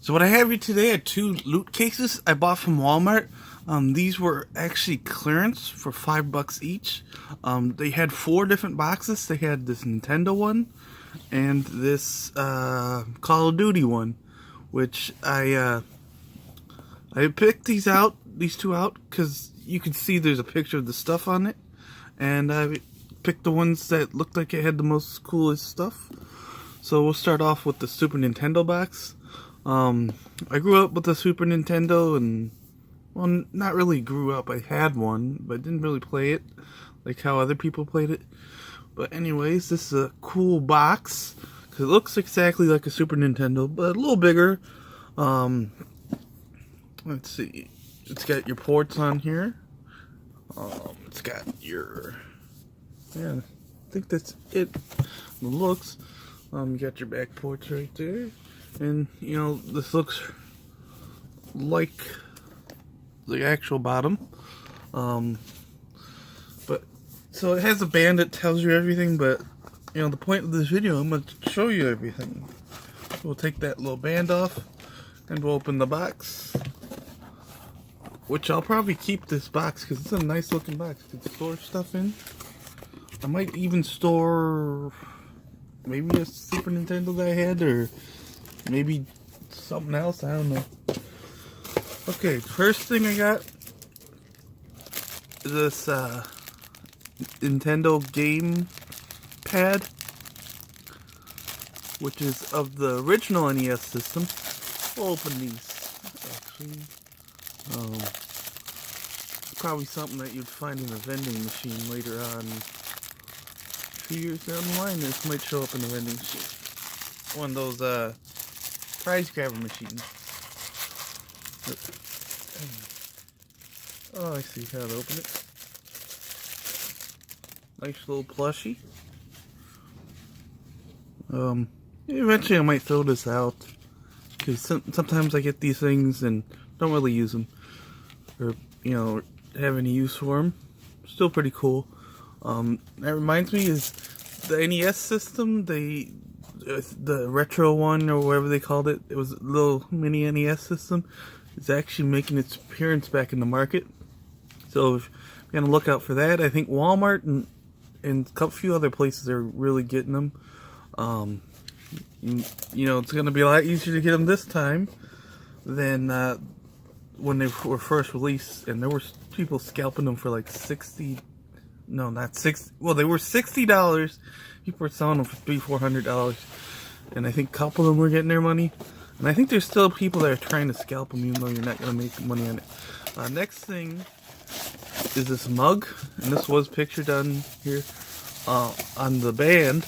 So what I have here today are two loot cases I bought from Walmart. These were actually clearance for $5 each. They had 4 different boxes. They had this Nintendo one and this Call of Duty one, which I picked these two out because you can see there's a picture of the stuff on it, and I picked the ones that looked like it had the most coolest stuff. So we'll start off with the Super Nintendo box. I grew up with the Super Nintendo, and, well, not really grew up. I had one, but didn't really play it like how other people played it. But anyways, this is a cool box, because it looks exactly like a Super Nintendo, but a little bigger. Let's see. It's got your ports on here. It's got your... yeah, I think that's it. The looks. You got your back ports right there. And, you know, this looks like the actual bottom. But, so it has a band that tells you everything, but, you know, the point of this video, I'm going to show you everything. We'll take that little band off, and we'll open the box. Which I'll probably keep this box, because it's a nice looking box to store stuff in. I might even store maybe a Super Nintendo that I had, or maybe something else, I don't know. Okay, first thing I got is this Nintendo game pad, which is of the original NES system. We'll open these, actually. Probably something that you'd find in a vending machine later on. 2 years down the line, this might show up in the vending machine. One of those prize grabber machines. Oh, I see how to open it. Nice little plushie. Eventually I might throw this out, because sometimes I get these things and don't really use them, or, you know, have any use for them. Still pretty cool. That reminds me, is the NES system, the retro one, or whatever they called it, it was a little mini NES system, it's actually making its appearance back in the market. So if you're gonna look out for that, I think Walmart and a few other places are really getting them. You know, it's gonna be a lot easier to get them this time than when they were first released, and there were people scalping them for like $60. No, not 60. Well, they were $60. People were selling them for $300-400, and I think a couple of them were getting their money. And I think there's still people that are trying to scalp them, even though you're not going to make money on it. Next thing is this mug, and this was pictured on here on the band.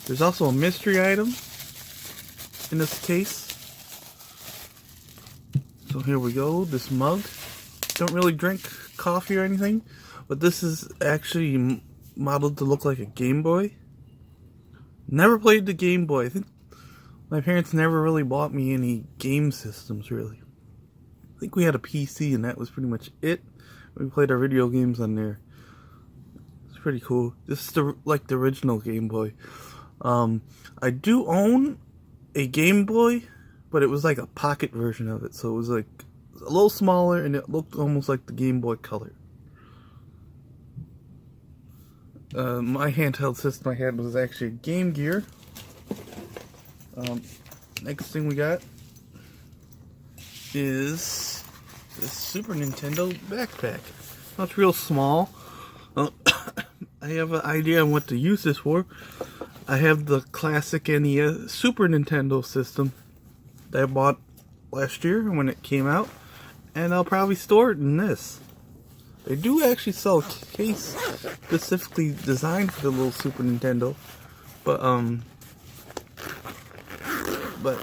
There's also a mystery item in this case. So here we go. This mug. Don't really drink coffee or anything, but this is actually modeled to look like a Game Boy. Never played the Game Boy. I think my parents never really bought me any game systems, really. I think we had a PC, and that was pretty much it. We played our video games on there. It's pretty cool. This is like the original Game Boy. I do own a Game Boy, but it was like a pocket version of it, so it was like a little smaller, and it looked almost like the Game Boy Color. My handheld system I had was actually a Game Gear. Next thing we got is this Super Nintendo backpack. Well, it's real small. I have an idea on what to use this for. I have the classic NES Super Nintendo system that I bought last year when it came out, and I'll probably store it in this. They do actually sell a case specifically designed for the little Super Nintendo, but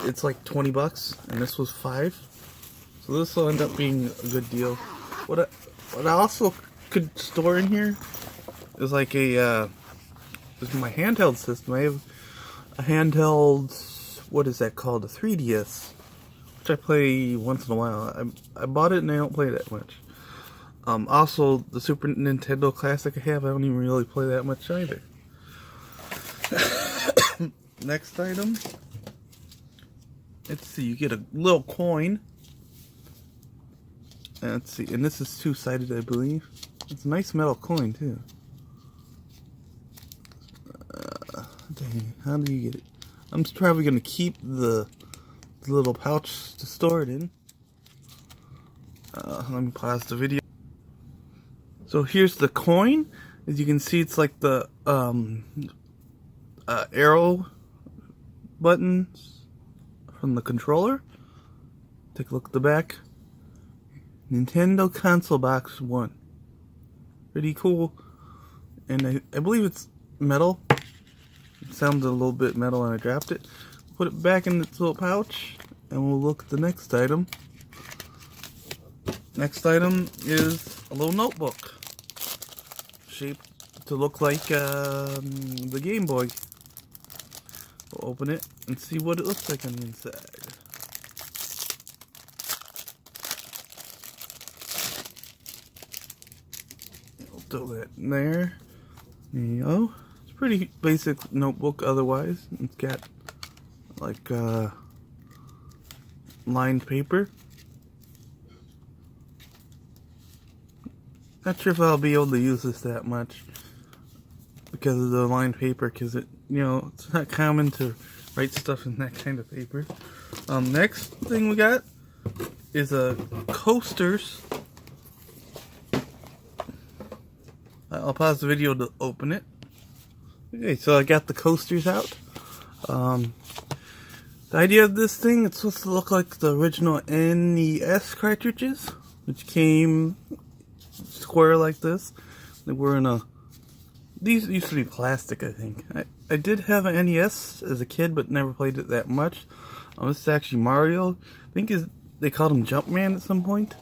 it's like $20, and this was $5. So this will end up being a good deal. What I also could store in here is like this is my handheld system. I have a handheld, what is that called? A 3DS, which I play once in a while. I bought it and I don't play that much. Also, the Super Nintendo Classic I have, I don't even really play that much either. Next item let's see, you get a little coin. Let's see, and this is two-sided, I believe. It's a nice metal coin, too. Dang, how do you get it? I'm probably going to keep the little pouch to store it in. Let me pause the video. So here's the coin. As you can see, it's like the arrow buttons from the controller. Take a look at the back. Nintendo Console Box 1. Pretty cool. And I believe it's metal. It sounded a little bit metal when I dropped it. Put it back in its little pouch, and we'll look at the next item. Next item is a little notebook. Shaped to look like the Game Boy. We'll open it and see what it looks like on the inside. We'll throw that in there. There you go. It's a pretty basic notebook otherwise. It's got like lined paper. Not sure if I'll be able to use this that much because of the lined paper, because it, you know, it's not common to write stuff in that kind of paper. Next thing we got is coasters. I'll pause the video to open it. Okay, so I got the coasters out. The idea of this thing, it's supposed to look like the original NES cartridges, which came square like this. They were in these used to be plastic, I think. I did have an NES as a kid, but never played it that much. This is actually Mario. I think they called him Jumpman at some point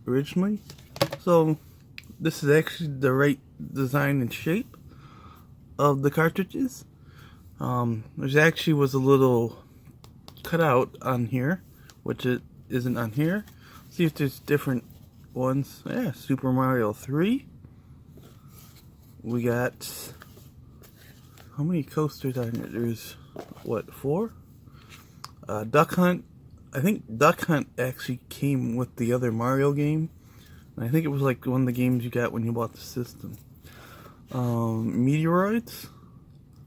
originally. So this is actually the right design and shape of the cartridges. There's actually was a little cutout on here, which it isn't on here. See if there's different ones. Yeah, Super Mario 3. We got, how many coasters are there? There's, what, 4? Duck Hunt. I think Duck Hunt actually came with the other Mario game. I think it was like one of the games you got when you bought the system. Meteoroids?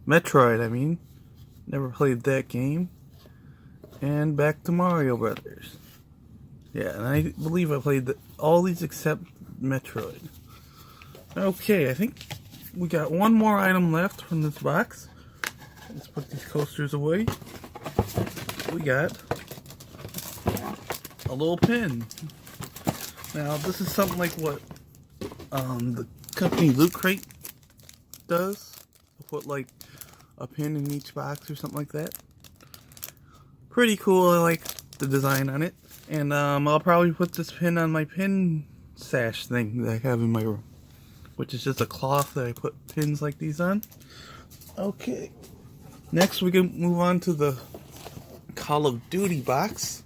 Metroid, I mean. Never played that game. And back to Mario Brothers. Yeah, and I believe I played all these except Metroid. Okay, I think we got one more item left from this box. Let's put these coasters away. We got a little pin. Now, this is something like what the company Loot Crate does. Put like a pin in each box or something like that. Pretty cool. I like the design on it. And I'll probably put this pin on my pin sash thing that I have in my room, which is just a cloth that I put pins like these on. Okay. Next, we can move on to the Call of Duty box,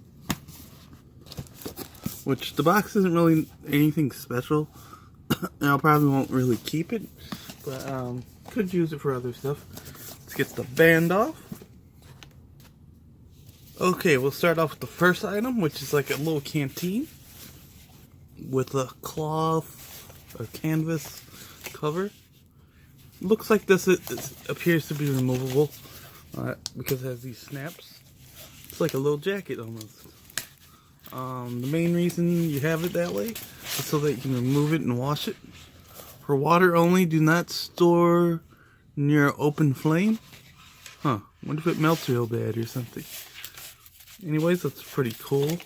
which the box isn't really anything special. And I probably won't really keep it, but could use it for other stuff. Let's get the band off. Okay, we'll start off with the first item, which is like a little canteen with a cloth or canvas cover. Looks like this appears to be removable because it has these snaps. It's like a little jacket almost. The main reason you have it that way is so that you can remove it and wash it. For water only, do not store near open flame. Huh, wonder if it melts real bad or something. Anyways, that's pretty cool.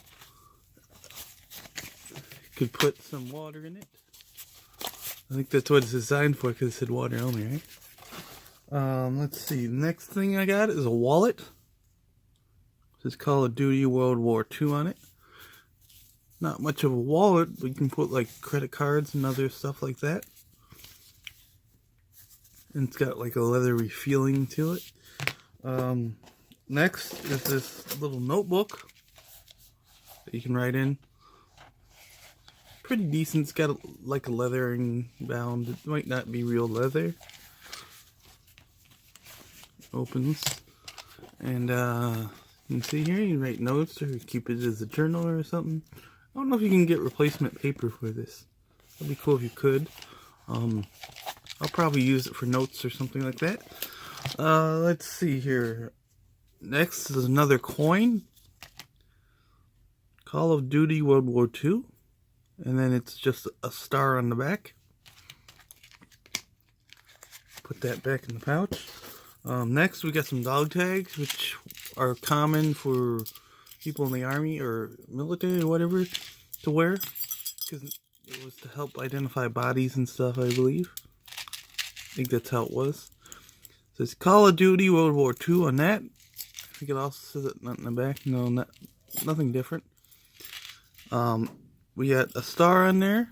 Could put some water in it. I think that's what it's designed for, because it said water only, right? Let's see. Next thing I got is a wallet. This is Call of Duty World War II on it. Not much of a wallet, but you can put like credit cards and other stuff like that. And it's got like a leathery feeling to it. Next is this little notebook that you can write in. Pretty decent. It's got like a leathering bound. It might not be real leather. Opens. And You can see here, you write notes or keep it as a journal or something. I don't know if you can get replacement paper for this. That'd be cool if you could. I'll probably use it for notes or something like that. Let's see here. Next is another coin. Call of Duty World War II. And then it's just a star on the back. Put that back in the pouch. Next we got some dog tags, which are common for people in the army or military or whatever to wear. Because it was to help identify bodies and stuff, I believe. I think that's how it was. So it's Call of Duty World War II on that. I think it also says it in the back. No, nothing different. We got a star on there.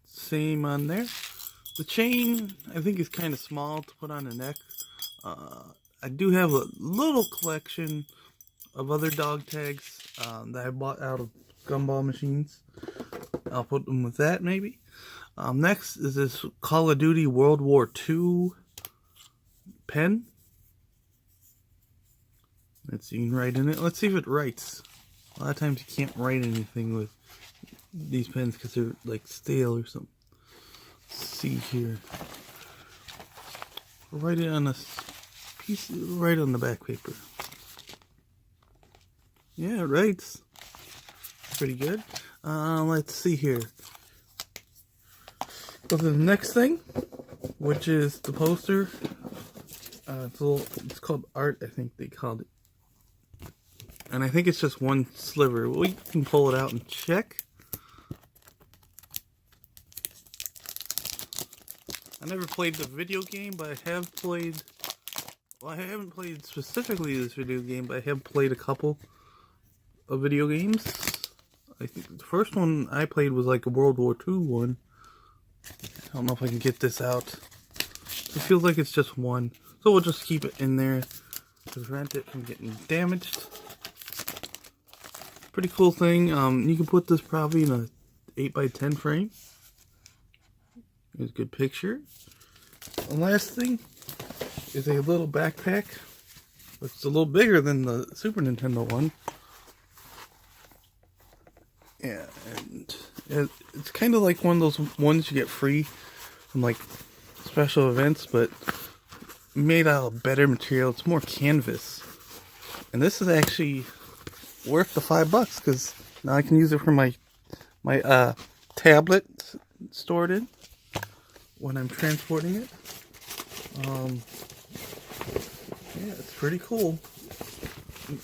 Same on there. The chain, I think, is kind of small to put on the neck. I do have a little collection of other dog tags that I bought out of gumball machines. I'll put them with that, maybe. Next is this Call of Duty World War II pen. Let's see, you can write in it. Let's see if it writes. A lot of times you can't write anything with these pens because they're like stale or something. Let's see here. Write it on a piece, right on the back paper. Yeah, it writes. Pretty good. Let's see here. Go to the next thing, which is the poster. It's called art, I think they called it. And I think it's just one sliver. We can pull it out and check. I never played the video game, but I have played... Well, I haven't played specifically this video game, but I have played a couple of video games. I think the first one I played was like a World War II one. I don't know if I can get this out. It feels like it's just one. So we'll just keep it in there to prevent it from getting damaged. Pretty cool thing. You can put this probably in a 8x10 frame. Here's a good picture. The last thing is a little backpack. It's a little bigger than the Super Nintendo one. Yeah, and it's kind of like one of those ones you get free from like special events, but made out of better material. It's more canvas. And this is actually worth the $5 because now I can use it for my tablet stored in when I'm transporting it. Yeah, it's pretty cool.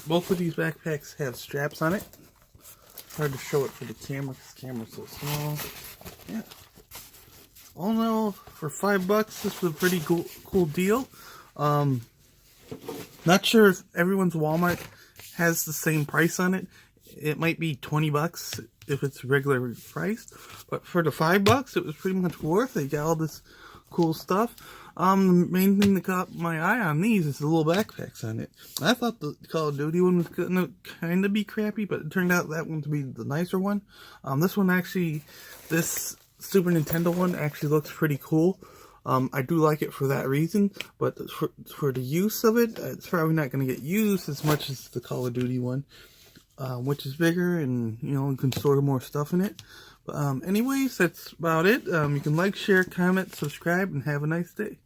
Both of these backpacks have straps on it. Hard to show it for the camera because the camera's so small. Yeah. All in all, for $5, this was a pretty cool deal. Not sure if everyone's Walmart has the same price on it. It might be $20 if it's regular price, but for the $5, it was pretty much worth it. You got all this cool stuff. The main thing that caught my eye on these is the little backpacks on it. I thought the Call of Duty one was gonna kind of be crappy, but it turned out that one to be the nicer one. This one actually, this Super Nintendo one actually looks pretty cool. I do like it for that reason, but for the use of it, it's probably not going to get used as much as the Call of Duty one, which is bigger and, you know, you can store more stuff in it. But anyways, that's about it. You can like, share, comment, subscribe, and have a nice day.